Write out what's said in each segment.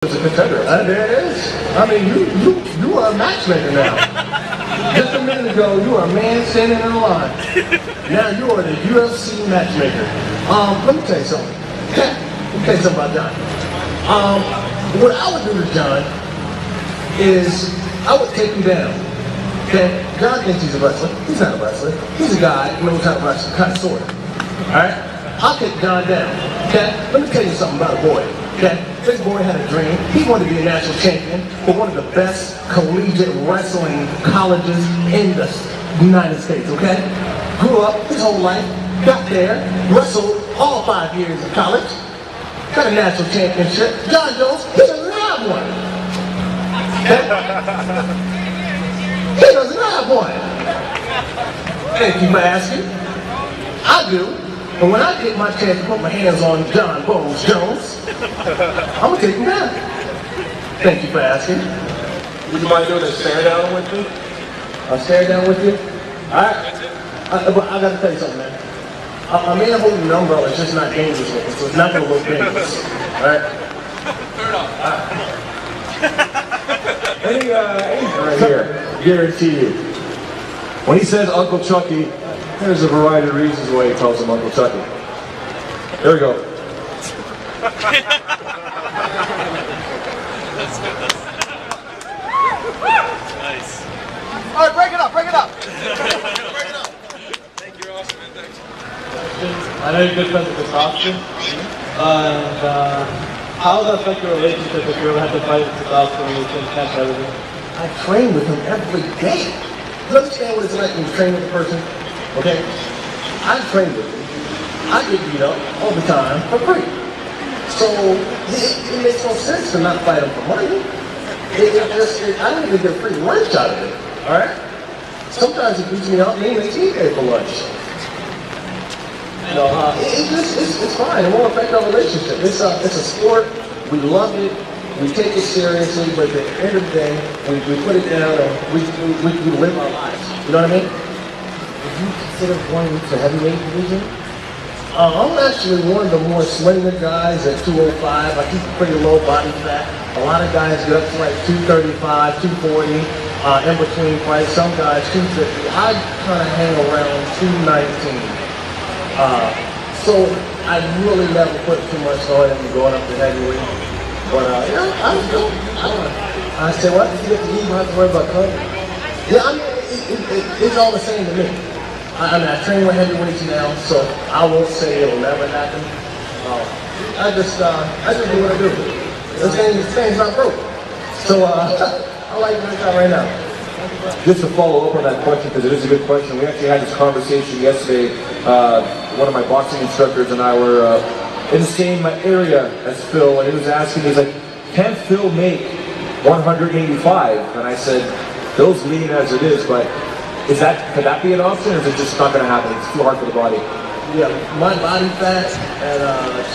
As a contender. There it is. I mean, you are a matchmaker now. Just a minute ago, you were a man standing in a line. Now you are the UFC matchmaker. Let me tell you something. Let me tell you something about Jon. What I would do to Jon is I would take him down. Okay? Jon thinks he's a wrestler. He's not a wrestler. He's a guy who knows how to wrestle, kind of sort of. Alright? I'll take Jon down. Okay? Let me tell you something about a boy. Okay? This boy had a dream. He wanted to be a national champion for one of the best collegiate wrestling colleges in the United States, okay? Grew up his whole life, got there, wrestled all 5 years of college, got a national championship. Jon Jones, he doesn't have one. Okay? He doesn't have one. Thank you for asking. I do. But when I get my chance to put my hands on Jon Jones, I'm going to take him down. Thank you for asking. Would you mind doing a stare down with me? I'll stare down with you? Alright. But I got to tell you something, man. A man holding an umbrella is just not dangerous looking, so it's not going to look dangerous. Alright? Turn off. Any right here, guarantee you. When he says Uncle Chucky, there's a variety of reasons why he calls him Uncle Chucky. There we go. That's good. Nice. All right, break it up, break it up. Break it up. Thank you, awesome, man. Thanks. I know you're good friends with this costume. How does that affect your relationship if you ever had to fight with Sebastian and you can't fight with him? I train with him every day. You understand what it's like when you train with a person? Okay? I train with him. I get beat up all the time for free. So it makes no sense to not fight him for money. I don't even get a free lunch out of it. Alright? Sometimes he beats me up and he makes me pay for lunch. It's fine. It won't affect our relationship. It's a sport. We love it. We take it seriously, but at the end of the day, we put it down and we live our lives. You know what I mean? Would you consider going to heavyweight division? I'm actually one of the more slender guys at 205. I keep a pretty low body fat. A lot of guys get up to like 235, 240, in between fights. Some guys 250. I kind of hang around 219. So I really never put too much thought into going up to heavyweight. But I say what? If you get to eat, you don't have to worry about cutting. Yeah, I mean, it's all the same to me. I train with heavyweights now, so I won't say it'll never happen. I just do what I do. This thing's not broke. So I like what I got right now. Just to follow up on that question, because it is a good question. We actually had this conversation yesterday. One of my boxing instructors and I were in the same area as Phil, and he was asking, he's like, can Phil make 185? And I said, Phil's lean as it is, but could that be an option, or is it just not going to happen? It's too hard for the body. Yeah, my body fat at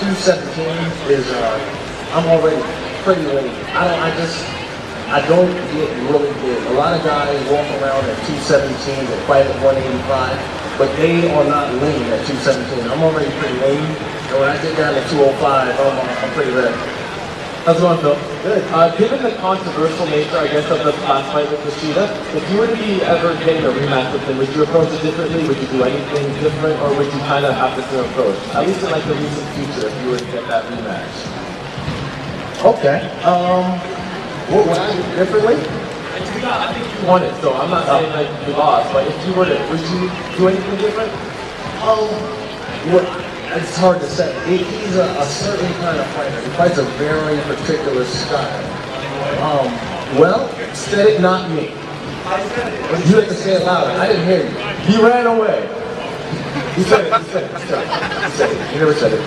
217 is, I'm already pretty lean. I don't get really big. A lot of guys walk around at 217 and fight at 185, but they are not lean at 217. I'm already pretty lean, and when I get down to 205, I'm pretty ready. How's it going, Phil? Good. Given the controversial nature, I guess, of the last fight with Kushida, if you were to be ever getting a rematch with him, would you approach it differently? Would you do anything different, or would you kind of have the same approach? At least in like the recent future, if you were to get that rematch. Okay. What would I do differently? I think you won it, so I'm not saying like you lost, but if you were to, would you do anything different? It's hard to say. He's a certain kind of fighter. He fights a very particular style. Well, said it, not me. You have to say it louder. I didn't hear you. He ran away. He said it. He never said it.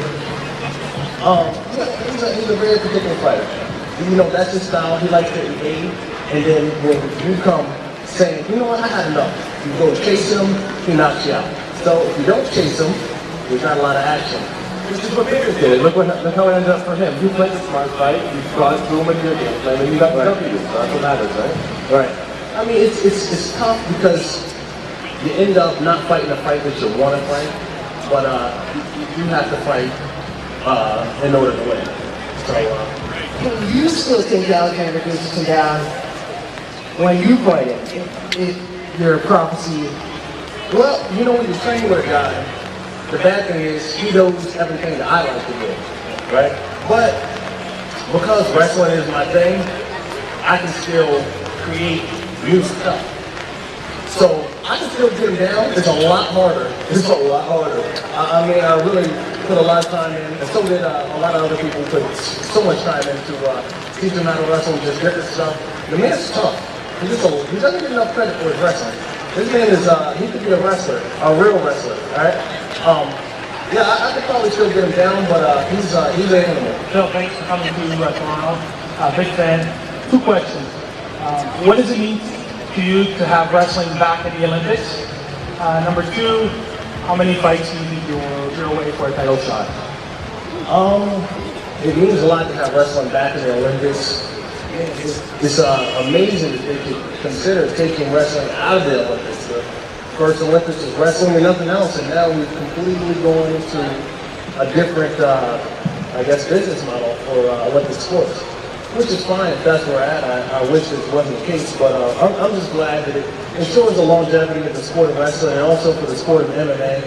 He's a very particular fighter. You know, that's his style. He likes to evade. And then when you come saying, you know what, I had enough. You go chase him, he knocks you out. So if you don't chase him, there's not a lot of action. Which is what Baker did. Look how it ended up for him. You played the smart fight, you got through him with your game plan, and you got the W. So that's what matters, right? Right. I mean, it's tough because you end up not fighting a fight that you want to fight, but you have to fight in order to win. So can you still take Alexander Gustafsson down when you fight him? If your prophecy, Well, you know, when you train with a guy, the bad thing is he knows everything that I like to do, right? But because wrestling is my thing, I can still create new stuff. So I can still get him down. It's a lot harder. It's a lot harder. I mean, I really put a lot of time in, and so did a lot of other people put so much time into teaching him how to wrestle and just different stuff. The man's tough. He doesn't get enough credit for his wrestling. This man is, he could be a wrestler, a real wrestler, alright? Yeah, I could probably still get him down, but he's an animal. Phil, thanks for coming to Toronto. Big fan. 2 questions. What does it mean to you to have wrestling back at the Olympics? Number 2, how many fights do you think you're away for a title shot? It means a lot to have wrestling back in the Olympics. It's amazing that they could consider taking wrestling out of the Olympics. The first Olympics was wrestling and nothing else, and now we're completely going into a different, I guess, business model for Olympic sports, which is fine if that's where we're at. I wish this wasn't the case, but I'm just glad that it ensures the longevity of the sport of wrestling and also for the sport of MMA.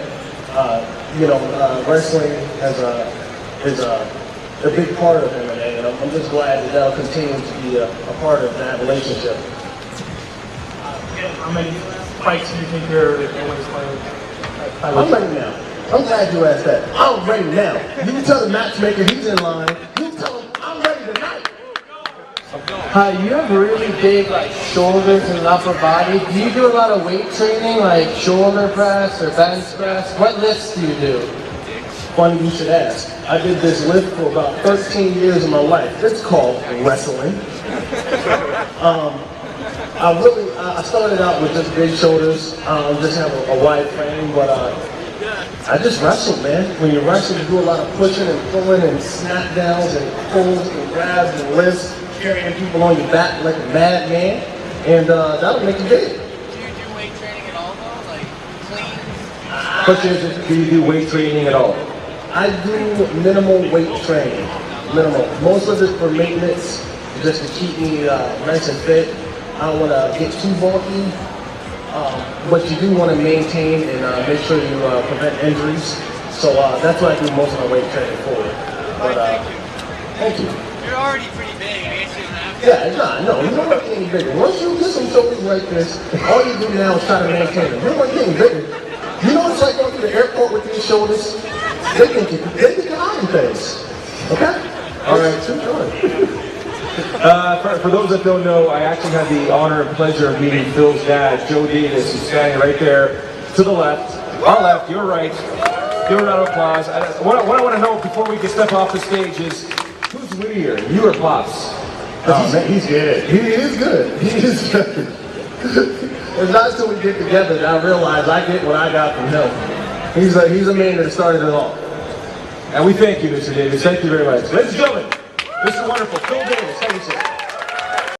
You know, wrestling is a big part of MMA, and I'm just glad that that'll continue to be a part of that relationship. How many fights do you think you're away for? I'm ready now. I'm glad you asked that. I'm ready now. You can tell the matchmaker he's in line. You tell him I'm ready tonight. you have really big like shoulders and upper body. Do you do a lot of weight training, like shoulder press or bench press? What lifts do you do? Funny you should ask. I did this lift for about 13 years of my life. It's called wrestling. I started out with just big shoulders, just have a wide frame, but I just wrestle, man. When you wrestle, you do a lot of pushing and pulling and snap downs and pulls and grabs and lifts, carrying people on your back like a madman, and that'll make you big. Do you do weight training at all though? Like clean? Question is, do you do weight training at all? I do minimal weight training, minimal. Most of it for maintenance, just to keep me nice and fit. I don't want to get too bulky, but you do want to maintain and make sure you prevent injuries. So that's what I do most of my weight training for. But, thank you. You're already pretty big. I guess you don't have to. Yeah, no, you don't want to get any bigger. Once you get some shoulders like this, all you do now is try to maintain them. You don't want to get any bigger. You know what it's like going to the airport with these shoulders? They think you're hiding things. Okay? All right, too short. For those that don't know, I actually had the honor and pleasure of meeting Phil's dad, Joe Davis, who's standing right there to the left, our left, your right. Give a round of applause. What I want to know before we can step off the stage is, who's wittier, you or Pops? Oh, man, he's good. He is good. He is good. It's not until we get together that I realize I get what I got from him. He's a man that started it all. And we thank you, Mr. Davis. Thank you very much. Ladies and gentlemen, Mr. Wonderful, Phil Davis. Thank you, sir.